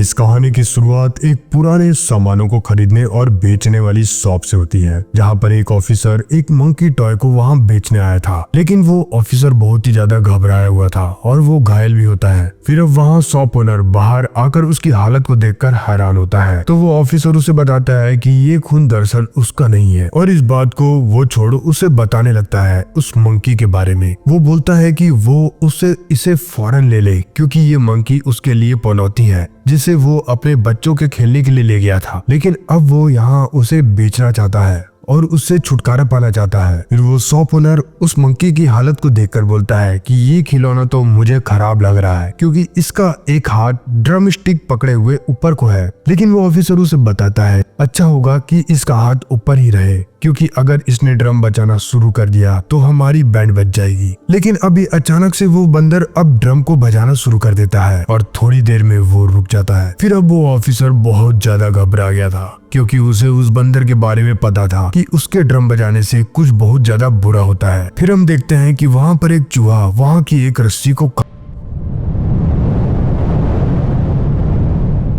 इस कहानी की शुरुआत एक पुराने सामानों को खरीदने और बेचने वाली शॉप से होती है, जहाँ पर एक ऑफिसर एक मंकी टॉय को वहाँ बेचने आया था। लेकिन वो ऑफिसर बहुत ही ज्यादा घबराया हुआ था और वो घायल भी होता है। फिर अब वहाँ शॉप ओनर बाहर आकर उसकी हालत को देखकर हैरान होता है, तो वो ऑफिसर उसे बताता है कि ये खून दरअसल उसका नहीं है, और इस बात को वो छोड़ उसे बताने लगता है उस मंकी के बारे में। वो बोलता है कि वो उससे इसे फौरन ले ले, क्योंकि ये मंकी उसके लिए पनौती है जिसे वो अपने बच्चों के खेलने के लिए ले गया था। लेकिन अब वो यहाँ उसे बेचना चाहता है और उससे छुटकारा पाना चाहता है। फिर वो शॉप ओनर उस मंकी की हालत को देखकर बोलता है कि ये खिलौना तो मुझे खराब लग रहा है, क्योंकि इसका एक हाथ ड्रम स्टिक पकड़े हुए ऊपर को है। लेकिन वो ऑफिसर उसे बताता है अच्छा होगा कि इसका हाथ ऊपर ही रहे, क्योंकि अगर इसने ड्रम बजाना शुरू कर दिया तो हमारी बैंड बज जाएगी। लेकिन अभी अचानक से वो बंदर अब ड्रम को बजाना शुरू कर देता है और थोड़ी देर में वो रुक जाता है। फिर अब वो ऑफिसर बहुत ज्यादा घबरा गया था, क्योंकि उसे उस बंदर के बारे में पता था कि उसके ड्रम बजाने से कुछ बहुत ज्यादा बुरा होता है। फिर हम देखते हैं कि वहाँ पर एक चूहा वहाँ की एक रस्सी को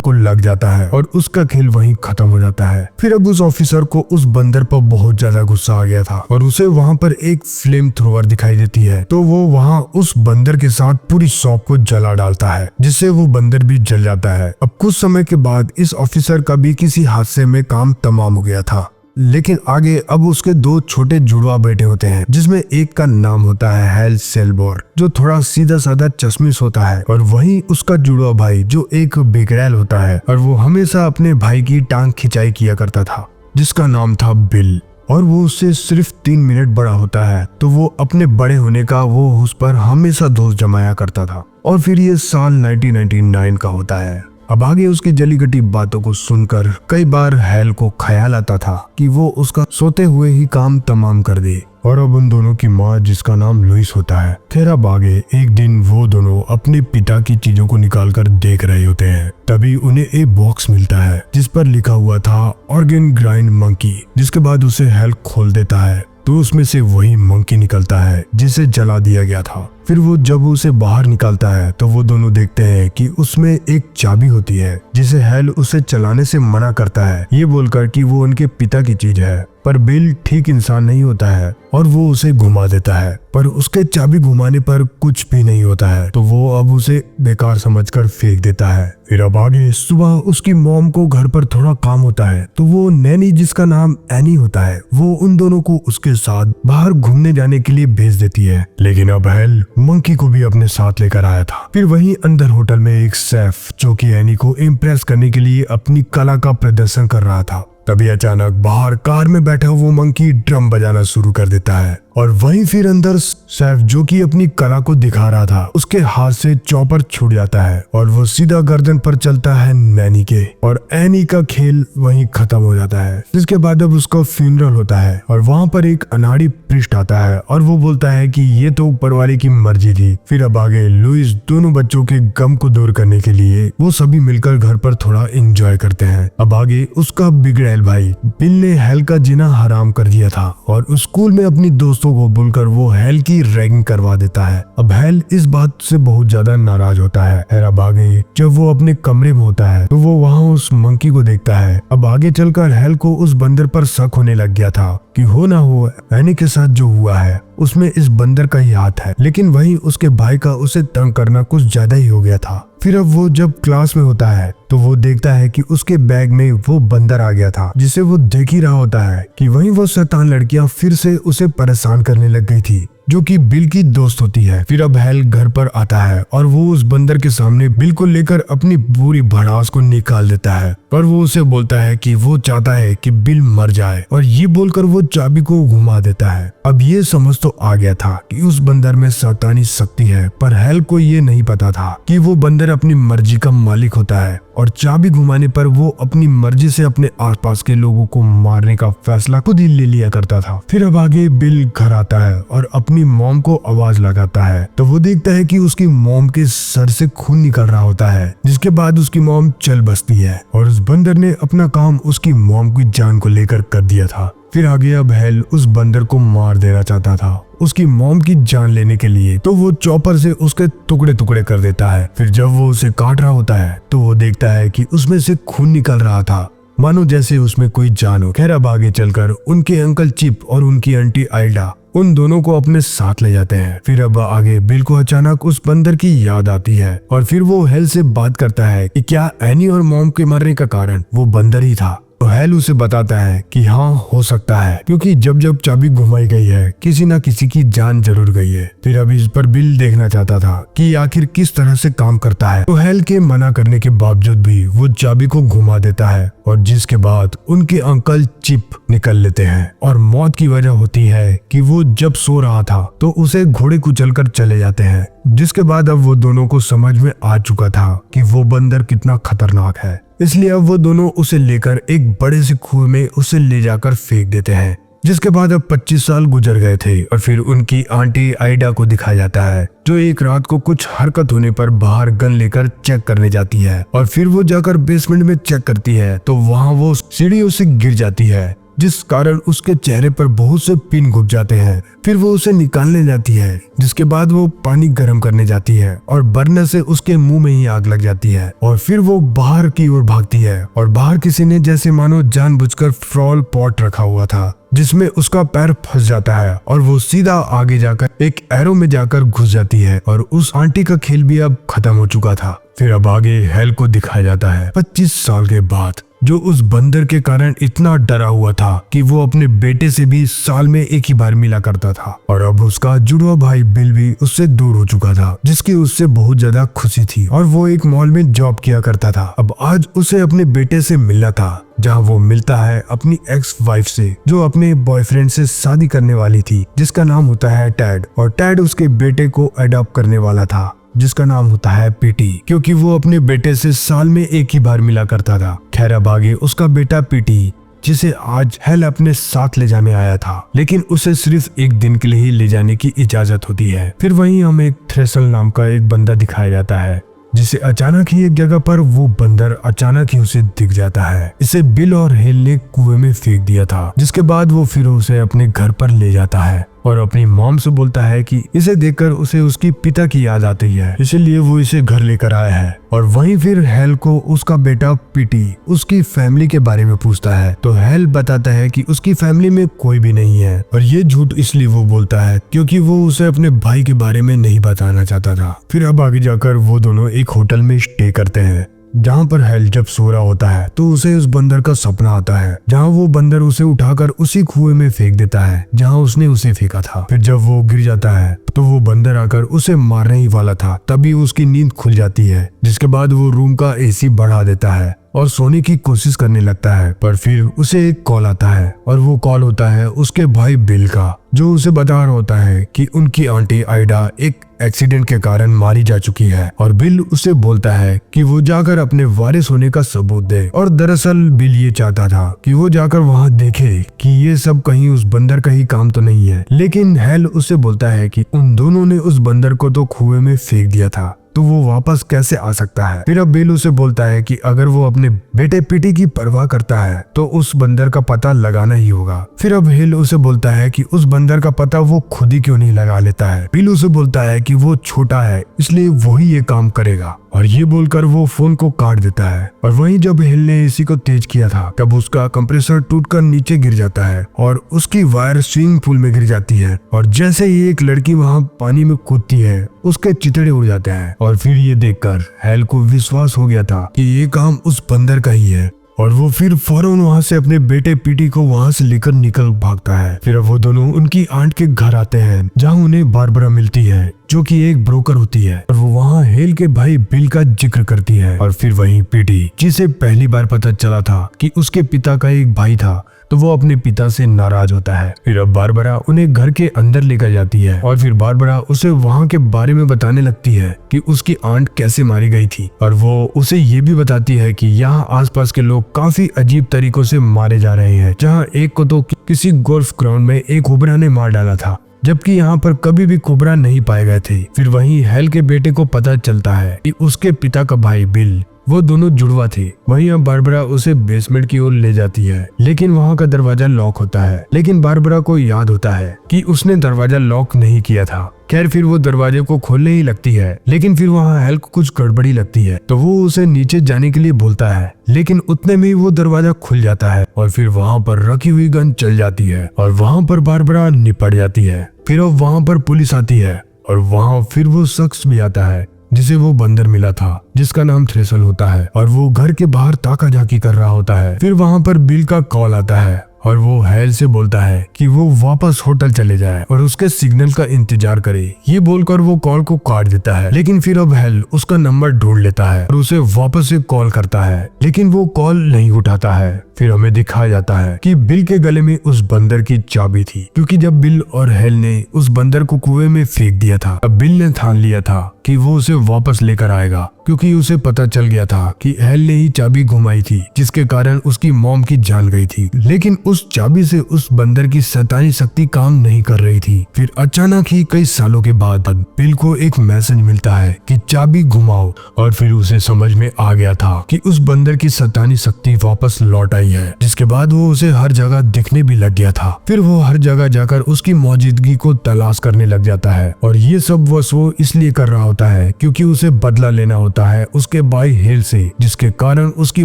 लग जाता है और उसका खेल वहीं खत्म हो जाता है। फिर अब उस ऑफिसर को उस बंदर पर बहुत ज्यादा गुस्सा आ गया था और उसे वहाँ पर एक फ्लेम थ्रोवर दिखाई देती है, तो वो वहाँ उस बंदर के साथ पूरी शॉप को जला डालता है, जिससे वो बंदर भी जल जाता है। अब कुछ समय के बाद इस ऑफिसर का भी किसी हादसे में काम तमाम हो गया था। लेकिन आगे अब उसके दो छोटे जुड़वा बेटे होते हैं, जिसमें एक का नाम होता है हेल सेल्बोर, जो थोड़ा सीधा साधा चश्मिश होता है, और वहीं उसका जुड़वा भाई जो एक बिगड़ैल होता है और वो हमेशा अपने भाई की टांग खिंचाई किया करता था, जिसका नाम था बिल। और वो उससे सिर्फ 3 मिनट बड़ा होता है, तो वो अपने बड़े होने का वो उस पर हमेशा दोष जमाया करता था। और फिर ये साल 1999 का होता है। अब आगे उसकी जली घटी बातों को सुनकर कई बार हेल को ख्याल आता था कि वो उसका सोते हुए ही काम तमाम कर दे। और अब उन दोनों की माँ, जिसका नाम लुइस होता है। खैर अब आगे एक दिन वो दोनों अपने पिता की चीजों को निकाल कर देख रहे होते हैं, तभी उन्हें एक बॉक्स मिलता है जिस पर लिखा हुआ था ऑर्गन ग्राइंड मंकी। जिसके बाद उसे हेल खोल देता है, तो उसमें से वही मंकी निकलता है जिसे जला दिया गया था। फिर वो जब उसे बाहर निकालता है तो वो दोनों देखते हैं कि उसमें एक चाबी होती है, जिसे हेल उसे चलाने से मना करता है, ये बोलकर कि वो उनके पिता की चीज है। पर बिल ठीक इंसान नहीं होता है और वो उसे घुमा देता है, पर उसके चाबी घुमाने पर कुछ भी नहीं होता है, तो वो अब उसे बेकार समझकर फेंक देता है। फिर अब आगे सुबह उसकी मॉम को घर पर थोड़ा काम होता है, तो वो नैनी, जिसका नाम एनी होता है, वो उन दोनों को उसके साथ बाहर घूमने जाने के लिए भेज देती है। लेकिन अब हेल मंकी को भी अपने साथ लेकर आया था। फिर वहीं अंदर होटल में एक शेफ, जो कि एनी को इम्प्रेस करने के लिए अपनी कला का प्रदर्शन कर रहा था, तभी अचानक बाहर कार में बैठा वो मंकी ड्रम बजाना शुरू कर देता है। और वहीं फिर अंदर शेफ, जो कि अपनी कला को दिखा रहा था, उसके हाथ से चॉपर छूट जाता है और वो सीधा गर्दन पर चलता है नैनी के, और एनी का खेल वहीं खत्म हो जाता है। जिसके बाद अब उसका फ्यूनरल होता है और वहाँ पर एक अनाड़ी प्रीस्ट आता है और वो बोलता है कि ये तो ऊपर वाले की मर्जी थी। फिर अब आगे लुइस दोनों बच्चों के गम को दूर करने के लिए वो सभी मिलकर घर पर थोड़ा एंजॉय करते हैं। अब आगे उसका बिगड़ैल भाई बिल ने हेल का जीना हराम कर दिया था और स्कूल में अपनी दोस्तों को बोलकर वो हेल की रैगिंग करवा देता है। अब हेल इस बात से बहुत ज्यादा नाराज होता है। फिर अब आगे जब वो अपने कमरे में होता है तो वो वहाँ उस मंकी को देखता है। अब आगे चलकर हेल को उस बंदर पर शक होने लग गया था कि हो ना हो एनी के साथ जो हुआ है उसमें इस बंदर का ही हाथ है। लेकिन वहीं उसके भाई का उसे तंग करना कुछ ज्यादा ही हो गया था। फिर अब वो जब क्लास में होता है तो वो देखता है कि उसके बैग में वो बंदर आ गया था, जिसे वो देख ही रहा होता है कि वहीं वो शैतान लड़कियां फिर से उसे परेशान करने लग गई थी, जो कि बिल की दोस्त होती है। फिर अब हेल घर पर आता है और वो उस बंदर के सामने बिल को लेकर अपनी पूरी भड़ास को निकाल देता है, पर वो उसे बोलता है कि वो चाहता है कि बिल मर जाए, और ये बोलकर वो चाबी को घुमा देता है। अब ये समझ तो आ गया था कि उस बंदर में शैतानी शक्ति है, पर हेल को ये नहीं पता था कि वो बंदर अपनी मर्जी का मालिक होता है और चाबी घुमाने पर वो अपनी मर्जी से अपने आसपास के लोगों को मारने का फैसला खुद ही ले लिया करता था। फिर अब आगे बिल घर आता है और अपनी मॉम को आवाज लगाता है, तो वो देखता है कि उसकी मॉम के सर से खून निकल रहा होता है। जिसके बाद उसकी मॉम चल बसती है और उस बंदर ने अपना काम उसकी मॉम की जान को लेकर कर दिया था। फिर आगे अब हेल उस बंदर को मार देना चाहता था उसकी मॉम की जान लेने के लिए, तो वो चॉपर से उसके टुकड़े टुकड़े कर देता है। फिर जब वो उसे काट रहा होता है तो वो देखता है कि उसमें से खून निकल रहा था, मानो जैसे उसमें कोई जान हो। खैर अब आगे चलकर उनके अंकल चिप और उनकी आंटी आइडा उन दोनों को अपने साथ ले जाते हैं। फिर अब आगे बिल को अचानक उस बंदर की याद आती है और फिर वो हेल से बात करता है कि क्या एनी और मॉम के मरने का कारण वो बंदर ही था। तो हेल उसे बताता है कि हाँ हो सकता है, क्योंकि जब जब चाबी घुमाई गई है किसी न किसी की जान जरूर गई है। फिर अब इस पर बिल देखना चाहता था कि आखिर किस तरह से काम करता है। तो हेल के मना करने के बावजूद भी वो चाबी को घुमा देता है और जिसके बाद उनके अंकल चिप निकल लेते हैं। और मौत की वजह होती है कि वो जब सो रहा था तो उसे घोड़े कुचलकर चले जाते हैं, जिसके बाद अब वो दोनों को समझ में आ चुका था कि वो बंदर कितना खतरनाक है। इसलिए अब वो दोनों उसे लेकर एक बड़े से कुएं में उसे ले जाकर फेंक देते हैं। जिसके बाद अब 25 साल गुजर गए थे और फिर उनकी आंटी आइडा को दिखाया जाता है, जो एक रात को कुछ हरकत होने पर बाहर गन लेकर चेक करने जाती है। और फिर वो जाकर बेसमेंट में चेक करती है तो वहाँ वो सीढ़ियों से गिर जाती है, जिस कारण उसके चेहरे पर बहुत से पिन घुस जाते हैं। फिर वो उसे निकालने जाती है, जिसके बाद वो पानी गर्म करने जाती है और बर्नर से उसके मुंह में ही आग लग जाती है। और फिर वो बाहर की ओर भागती है और बाहर किसी ने जैसे मानो जानबूझकर फ्रॉल पॉट रखा हुआ था, जिसमें उसका पैर फंस जाता है और वो सीधा आगे जाकर एक एरो में जाकर घुस जाती है। और उस आंटी का खेल भी अब खत्म हो चुका था। फिर अब आगे हेल को दिखाया जाता है 25 साल के बाद, जो उस बंदर के कारण इतना डरा हुआ था कि वो अपने बेटे से भी साल में एक ही बार मिला करता था। और अब उसका जुड़वा भाई बिल भी उससे दूर हो चुका था, जिसकी उससे बहुत ज्यादा खुशी थी और वो एक मॉल में जॉब किया करता था। अब आज उसे अपने बेटे से मिलना था, जहाँ वो मिलता है अपनी एक्स वाइफ से, जो अपने बॉयफ्रेंड से शादी करने वाली थी, जिसका नाम होता है टैड। और टैड उसके बेटे को अडॉप्ट करने वाला था, जिसका नाम होता है पीटी, क्योंकि वो अपने बेटे से साल में एक ही बार मिला करता था। खैर अब आगे उसका बेटा पीटी, जिसे आज हेल अपने साथ ले जाने आया था, लेकिन उसे सिर्फ एक दिन के लिए ही ले जाने की इजाजत होती है। फिर वहीं हमें थ्रेसल नाम का एक बंदा दिखाया जाता है, जिसे अचानक ही एक जगह पर वो बंदर अचानक ही उसे दिख जाता है। इसे बिल और हेल ने कुएं में फेंक दिया था, जिसके बाद वो फिर उसे अपने घर पर ले जाता है और अपनी मॉम से बोलता है कि इसे देखकर उसे उसकी पिता की याद आती है, इसलिए वो इसे घर लेकर आया है। और वहीं फिर हेल को उसका बेटा पीटी उसकी फैमिली के बारे में पूछता है, तो हेल बताता है कि उसकी फैमिली में कोई भी नहीं है। और ये झूठ इसलिए वो बोलता है क्योंकि वो उसे अपने भाई के बारे में नहीं बताना चाहता था। फिर अब आगे जाकर वो दोनों एक होटल में स्टे करते हैं, जहाँ पर हेल जब सो रहा होता है तो उसे उस बंदर का सपना आता है, जहाँ वो बंदर उसे उठाकर उसी कुएं में फेंक देता है जहाँ उसने उसे फेंका था। फिर जब वो गिर जाता है तो वो बंदर आकर उसे मारने ही वाला था, तभी उसकी नींद खुल जाती है, जिसके बाद वो रूम का एसी बढ़ा देता है और सोने की कोशिश करने लगता है। पर फिर उसे एक कॉल आता है और वो कॉल होता है उसके भाई बिल का, जो उसे बता रहा होता है कि उनकी आंटी आइडा एक एक्सीडेंट के कारण मारी जा चुकी है। और बिल उसे बोलता है कि वो जाकर अपने वारिस होने का सबूत दे। और दरअसल बिल ये चाहता था कि वो जाकर वहाँ देखे कि ये सब कहीं उस बंदर का ही काम तो नहीं है, लेकिन हेल उसे बोलता है कि उन दोनों ने उस बंदर को तो कुएं में फेंक दिया था, तो वो वापस कैसे आ सकता है। फिर अब बिल उसे बोलता है कि अगर वो अपने बेटे पीटी की परवाह करता है तो उस बंदर का पता लगाना ही होगा। फिर अब हिल उसे बोलता है कि उस बंदर का पता वो खुद ही क्यों नहीं लगा लेता है। बिल उसे बोलता है कि वो छोटा है इसलिए वही ये काम करेगा, और ये बोलकर वो फोन को काट देता है। और वहीं जब हिल ने एसी को तेज किया था तब उसका कंप्रेसर टूटकर नीचे गिर जाता है और उसकी वायर स्विमिंग पूल में गिर जाती है। और जैसे ही एक लड़की वहाँ पानी में कूदती है उसके चितड़े उड़ जाते हैं। और फिर ये देखकर हेल को विश्वास हो गया था कि ये काम उस बंदर का ही है, और वो फिर फौरन वहाँ से अपने बेटे पीटी को वहाँ से लेकर निकल भागता है। फिर अब वो दोनों उनकी आंट के घर आते हैं, जहाँ उन्हें बारबरा मिलती है जो कि एक ब्रोकर होती है, और वो वहाँ हेल के भाई बिल का जिक्र करती है। और फिर वहीं पीटी, जिसे पहली बार पता चला था कि उसके पिता का एक भाई था, तो वो अपने पिता से नाराज होता है। फिर अब बारबरा उन्हें घर के अंदर लेकर जाती है और फिर बारबरा उसे वहाँ के बारे में बताने लगती है कि उसकी आंट कैसे मारी गई थी। और वो उसे ये भी बताती है कि यहाँ आसपास के लोग काफी अजीब तरीकों से मारे जा रहे हैं, जहाँ एक को तो किसी गोल्फ ग्राउंड में एक कोबरा ने मार डाला था, जबकि यहाँ पर कभी भी कोबरा नहीं पाए गए थे। फिर वहीं हेल के बेटे को पता चलता है कि उसके पिता का भाई बिल वो दोनों जुड़वा थे। वहीं अब बारबरा उसे बेसमेंट की ओर ले जाती है, लेकिन वहाँ का दरवाजा लॉक होता है। लेकिन बारबरा को याद होता है कि उसने दरवाजा लॉक नहीं किया था। खैर फिर वो दरवाजे को खोलने ही लगती है, लेकिन फिर वहाँ हेल को कुछ गड़बड़ी लगती है, तो वो उसे नीचे जाने के लिए बोलता है। लेकिन उतने में वो दरवाजा खुल जाता है और फिर वहाँ पर रखी हुई गन चल जाती है और वहाँ पर बारबरा निपट जाती है। फिर अब वहाँ पर पुलिस आती है और वहाँ फिर वो शख्स भी आता है जिसे वो बंदर मिला था, जिसका नाम थ्रेसल होता है, और वो घर के बाहर ताका झाकी कर रहा होता है। फिर वहाँ पर बिल का कॉल आता है और वो हेल से बोलता है कि वो वापस होटल चले जाए और उसके सिग्नल का इंतजार करे। ये बोलकर वो कॉल को काट देता है। लेकिन फिर अब हेल उसका नंबर ढूंढ लेता है और उसे वापस से कॉल करता है, लेकिन वो कॉल नहीं उठाता है। फिर हमें दिखाया जाता है कि बिल के गले में उस बंदर की चाबी थी, क्योंकि जब बिल और हेल ने उस बंदर को कुएं में फेंक दिया था, अब बिल ने ठान लिया था कि वो उसे वापस लेकर आएगा, क्योंकि उसे पता चल गया था कि हेल ने ही चाबी घुमाई थी, जिसके कारण उसकी मॉम की जान गई थी। लेकिन उस चाबी से उस बंदर की शैतानी शक्ति काम नहीं कर रही थी। फिर अचानक ही कई सालों के बाद बिल को एक मैसेज मिलता है कि चाबी घुमाओ, और फिर उसे समझ में आ गया था कि उस बंदर की शैतानी शक्ति वापस लौट आई है, जिसके बाद वो उसे हर जगह दिखने भी लग गया था। फिर वो हर जगह जाकर उसकी मौजूदगी को तलाश करने लग जाता है, और ये सब वो इसलिए कर रहा होता है क्योंकि उसे बदला लेना होता है उसके भाई हेल से, जिसके कारण उसकी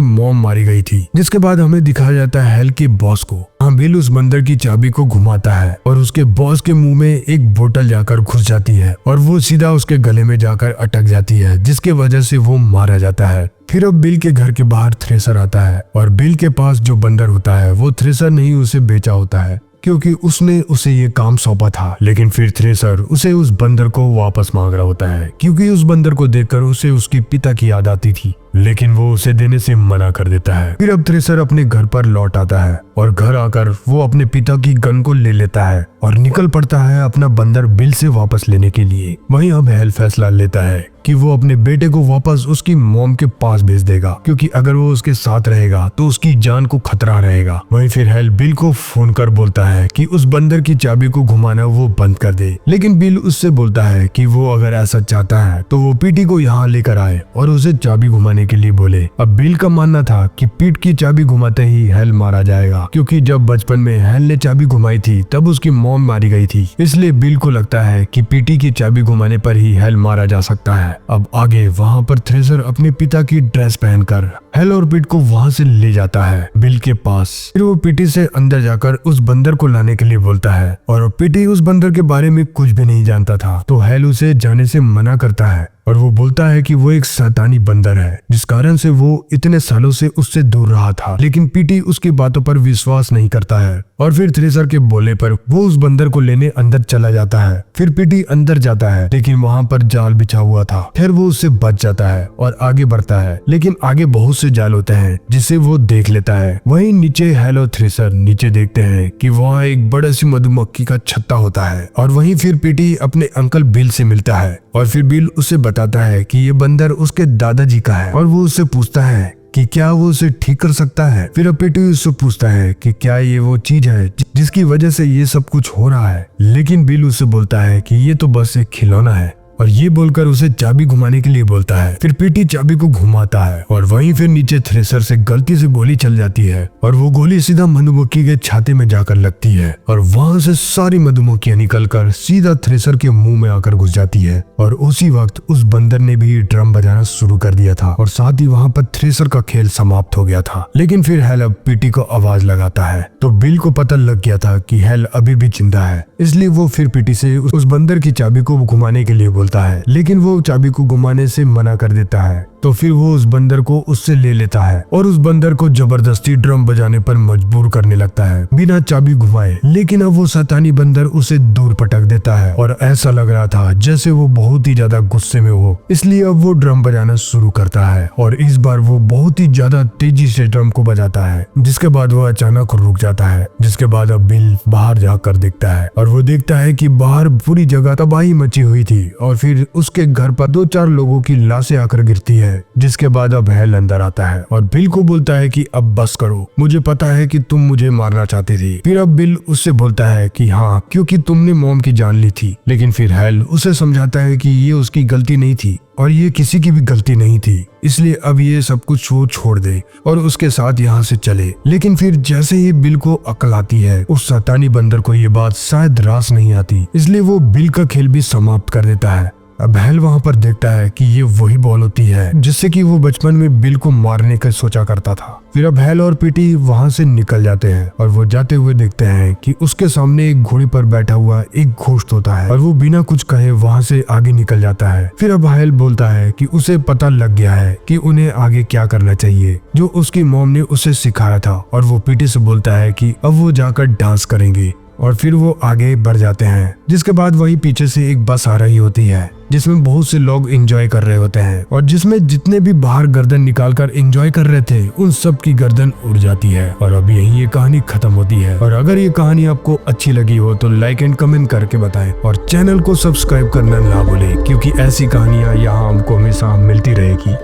मॉम मारी गई थी। जिसके बाद हमें दिखाया जाता है हेल के बॉस को। बिल उस बंदर की चाबी को घुमाता है और उसके बॉस के मुंह में एक बोतल जाकर घुस जाती है और वो सीधा उसके गले में जाकर अटक जाती है, जिसके वजह से वो मारा जाता है। फिर अब बिल के घर के बाहर थ्रेसर आता है और बिल के पास जो बंदर होता है वो थ्रेसर ने ही उसे बेचा होता है, क्योंकि उसने उसे ये काम सौंपा था। लेकिन फिर थ्रेसर उसे उस बंदर को वापस मांग रहा होता है, क्योंकि उस बंदर को देखकर उसे उसकी पिता की याद आती थी, लेकिन वो उसे देने से मना कर देता है। फिर अब थ्रेसर अपने घर पर लौट आता है और घर आकर वो अपने पिता की गन को ले लेता है और निकल पड़ता है अपना बंदर बिल से वापस लेने के लिए। वहीं अब हेल फैसला लेता है कि वो अपने बेटे को वापस उसकी मॉम के पास भेज देगा, क्योंकि अगर वो उसके साथ रहेगा तो उसकी जान को खतरा रहेगा। वहीं फिर हेल बिल को फोन कर बोलता है कि उस बंदर की चाबी को घुमाना वो बंद कर दे। लेकिन बिल उससे बोलता है कि वो अगर ऐसा चाहता है तो वो पीटी को यहाँ लेकर आए और उसे चाबी घुमाने के लिए बोले। अब बिल का मानना था कि पीट की चाबी घुमाते ही हेल मारा जाएगा, क्योंकि जब बचपन में हेल ने चाबी घुमाई थी तब उसकी मॉम मारी गई थी। इसलिए बिल को लगता है कि पीटी की चाबी घुमाने पर ही हेल मारा जा सकता है। अब आगे वहाँ पर थ्रेसर अपने पिता की ड्रेस पहनकर हेल और पीट को वहाँ से ले जाता है बिल के पास। फिर वो पीटी से अंदर जाकर उस बंदर को लाने के लिए बोलता है, और पीटी उस बंदर के बारे में कुछ भी नहीं जानता था, तो हेल उसे जाने से मना करता है और वो बोलता है कि वो एक शैतानी बंदर है, जिस कारण से वो इतने सालों से उससे दूर रहा था। लेकिन पीटी उसकी बातों पर विश्वास नहीं करता है और फिर थ्रेसर के बोलने पर वो उस बंदर को लेने अंदर चला जाता है। फिर पीटी अंदर जाता है, लेकिन वहाँ पर जाल बिछा हुआ था। फिर वो उससे बच जाता है और आगे बढ़ता है, लेकिन आगे बहुत से जाल होते हैं जिसे वो देख लेता है। वहीं नीचे हेल और थ्रेसर नीचे देखते हैं कि वहाँ एक बड़ा सी मधुमक्खी का छत्ता होता है, और वहीं फिर पीटी अपने अंकल बिल से मिलता है और फिर बिल उसे बताता है कि ये बंदर उसके दादाजी का है, और वो उससे पूछता है कि क्या वो उसे ठीक कर सकता है। फिर पीटी उससे पूछता है कि क्या ये वो चीज है जिसकी वजह से ये सब कुछ हो रहा है, लेकिन बिल उससे बोलता है कि ये तो बस एक खिलौना है, और ये बोलकर उसे चाबी घुमाने के लिए बोलता है। फिर पीटी चाबी को घुमाता है और वहीं फिर नीचे थ्रेसर से गलती से गोली चल जाती है और वो गोली सीधा मधुमक्खी के छाते में जाकर लगती है और वहां से सारी मधुमक्खियां निकलकर सीधा थ्रेसर के मुंह में आकर घुस जाती है। और उसी वक्त उस बंदर ने भी ड्रम बजाना शुरू कर दिया था और साथ ही वहां पर थ्रेसर का खेल समाप्त हो गया था। लेकिन फिर हेल अब पीटी को आवाज लगाता है, तो बिल को पता लग गया था कि हेल अभी भी जिंदा है, इसलिए वो फिर पीटी से उस बंदर की चाबी को घुमाने के लिए बोलता है, लेकिन वो चाबी को घुमाने से मना कर देता है। तो फिर वो उस बंदर को उससे ले लेता है और उस बंदर को जबरदस्ती ड्रम बजाने पर मजबूर करने लगता है बिना चाबी घुमाए। लेकिन अब वो शैतानी बंदर उसे दूर पटक देता है और ऐसा लग रहा था जैसे वो बहुत ही ज्यादा गुस्से में हो, इसलिए अब वो ड्रम बजाना शुरू करता है और इस बार वो बहुत ही ज्यादा तेजी से ड्रम को बजाता है, जिसके बाद वो अचानक रुक जाता है। जिसके बाद अब बिल बाहर जाकर देखता है और वो देखता है कि बाहर पूरी जगह तबाही मची हुई थी और फिर उसके घर पर 2-4 लोगों की लाशें आकर गिरती है है, जिसके बाद अब हेल अंदर आता है और बिल को बोलता है कि अब बस करो, मुझे पता है कि तुम मुझे मारना चाहते थे। फिर अब बिल उससे बोलता है कि हाँ, क्योंकि तुमने मॉम की जान ली थी। लेकिन फिर हेल उसे समझाता है कि ये उसकी गलती नहीं थी और ये किसी की भी गलती नहीं थी, इसलिए अब ये सब कुछ वो छोड़ दे और उसके साथ यहाँ से चले। लेकिन फिर जैसे ही बिल को अकल आती है, उस शैतानी बंदर को ये बात शायद रास नहीं आती, इसलिए वो बिल का खेल भी समाप्त कर देता है। अब हेल वहाँ पर देखता है कि ये वही बॉल होती है जिससे कि वो बचपन में बिल को मारने का सोचा करता था। फिर अब हेल और पीटी वहाँ से निकल जाते हैं और वो जाते हुए देखते हैं कि उसके सामने एक घोड़ी पर बैठा हुआ एक घोस्ट होता है और वो बिना कुछ कहे वहाँ से आगे निकल जाता है। फिर अब हेल बोलता है कि उसे पता लग गया है कि उन्हें आगे क्या करना चाहिए, जो उसकी मॉम ने उसे सिखाया था, और वो पीटी से बोलता है कि अब वो जाकर डांस करेंगे। और फिर वो आगे बढ़ जाते हैं, जिसके बाद वही पीछे से एक बस आ रही होती है जिसमें बहुत से लोग एंजॉय कर रहे होते हैं और जिसमें जितने भी बाहर गर्दन निकालकर एंजॉय कर रहे थे उन सब की गर्दन उड़ जाती है। और अब यही ये कहानी खत्म होती है। और अगर ये कहानी आपको अच्छी लगी हो तो लाइक एंड कमेंट करके बताएं और चैनल को सब्सक्राइब करना ना भूलें, क्योंकि ऐसी कहानियां यहाँ हमको हमेशा मिलती रहेगी।